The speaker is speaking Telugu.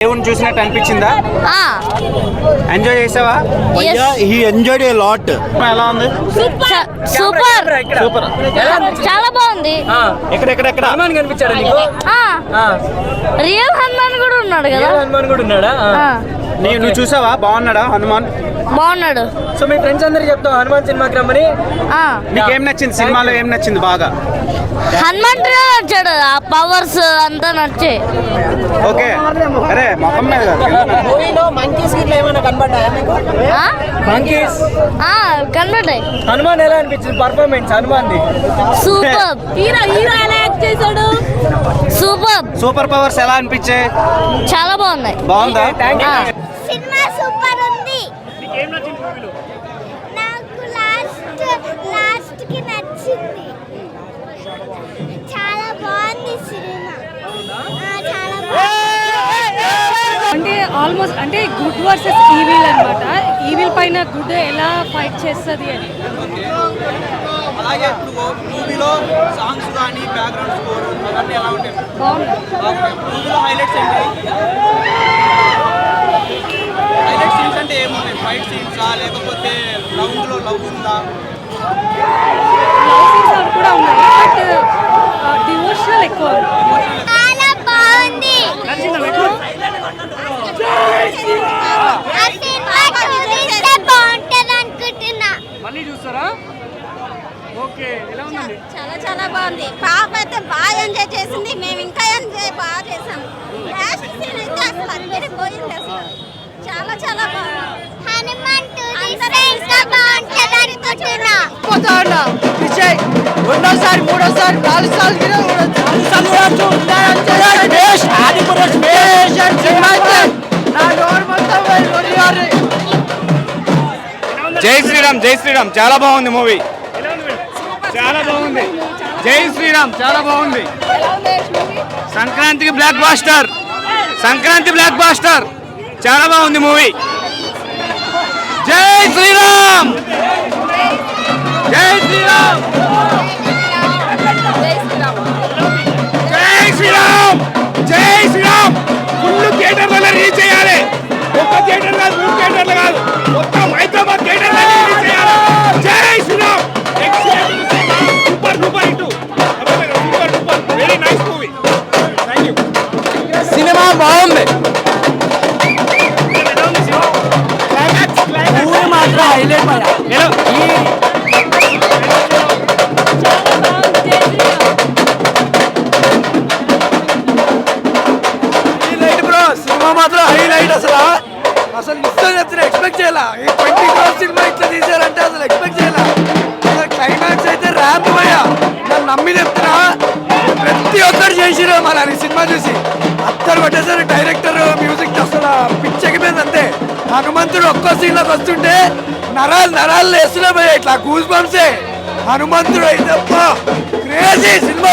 దేవుని చూసినట్టు అనిపించిందా? ఎంజాయ్ చేసావా? He enjoyed a lot. ఎలా ఉంది? సూపర్ సూపర్ చాలా బాగుంది. ఎక్కడ హనుమాన్ కనిపించాడు నీకు? రియల్ హనుమాన్ కూడా ఉన్నాడు కదా. హనుమాన్ కూడా ఉన్నాడా? నువ్వు చూసావా? బాగున్నాడా హనుమాన్? బాగున్నాడు. సో మీ ఫ్రెండ్స్ అందరికి చెప్తావు హనుమాన్ సినిమాకి రమ్మని. నీకేం నచ్చింది సినిమాలో? ఏం నచ్చింది బాగా? హనుమాన్ నచ్చాడు, ఆ పవర్స్ అంతా నచ్చాయి. ఓకే, అరే మొహం మీద మూవీలో మంకీస్ గిట్ల ఏమైనా కనబడ్డాయా మీకు? మంకీస్ కనబడ్డాయి. హనుమాన్ ఎలా అనిపించింది పర్ఫార్మెన్స్ హనుమాన్ది? సూపర్. హీరో ఎలా యాక్ట్ చేశాడు? సూపర్. సూపర్ పవర్స్ ఎలా అనిపించాయి? చాలా బాగున్నాయి. బాగుందా? సినిమా సూపర్ ఉంది. నాకు లాస్ట్ కి నచ్చింది. చాలా బాగుంది సినిమా. చాలా బాగుంది. అంటే ఆల్మోస్ట్ అంటే గుడ్ వర్సెస్ ఈవిల్ అన్నమాట. ఈవిల్ పైన గుడ్ ఎలా ఫైట్ చేస్తుంది అని. అలాగే ఇప్పుడు మూవీలో సాంగ్స్ కానీ బ్యాక్గ్రౌండ్ స్కోర్ అవన్నీ ఎలా ఉంటాయి? బాగుంది. మూవీలో హైలైట్స్ ఏంటి? హైలైట్ సీన్స్ అంటే ఏమున్నాయి? ఫైట్ సీన్సా లేకపోతే లవ్ ఉందా? లవ్ సీన్స్ అవి కూడా ఉన్నాయి, బట్ డివోషనల్ ఎక్కువ ఉంది. చాలా బాగుంది. ఆ సినిమా చూస్తే బాగుంటుంది అనుకుంటున్నా. మళ్ళీ చూస్తారా? ఓకే, ఎలా ఉందండి? చాలా బాగుంది. పాప అయితే బాగా ఎంజాయ్ చేసింది, మేము ఇంకా ఎంజాయ్ బాగా చేసాం. లాస్ట్ సీన్ అయితే అసలు అందరి పోయింది అసలు. చాలా బాగుంది. హనుమాన్ చూస్తే ఇంకా బాగుంటుంది అనుకుంటున్నా. విజయ్ రెండోసారి మూడోసారి 4 సార్లు జై శ్రీరామ్, జై శ్రీరామ్. చాలా బాగుంది మూవీ, చాలా బాగుంది. జై శ్రీరామ్ చాలా బాగుంది. సంక్రాంతికి blockbuster, Sankranti blockbuster. చాలా బాగుంది మూవీ. జై శ్రీరామ్, జై శ్రీరామ్, జై శ్రీరామ్, జై శ్రీరామ్. ఫుల్ థియేటర్లలో రీచ్ చేయాలి. ఒక్క థియేటర్ కాదు, 3 థియేటర్లు కాదు, మొత్తం హైదరాబాద్ థియేటర్లో రీచ్ చేయాలి. జై Sriram. Super super hit, super super, very nice movie. Thank you. Cinema బాగుంది. మూవీ మాత్రం హైలైట్. బ్రో సినిమా మాత్రం హైలైట్. అసలు నిజంగా ఎక్స్పెక్ట్ చేయాల. 20 crore సినిమా ఇట్లా తీసారంటే అసలు ఎక్స్పెక్ట్ చేయాల. అసలు క్లైమాక్స్ అయితే ర్యాంప్ పోయా. నన్ను నమ్మి చెప్తున్నా, ప్రతి ఒక్కరు చేసిరు మన సినిమా చూసి. అత్తరు కొట్టేసరి డైరెక్టర్ మ్యూజిక్ అసలు పిచ్చెక్కిపోయింది అంతే. హనుమంతుడు ఒక్కో సీన్లోకి వస్తుంటే నరాలు వేస్తున్నా పోయా, ఇట్లా గూస్ బంప్సే. హనుమంతుడు అయితే క్రేజీ సినిమా.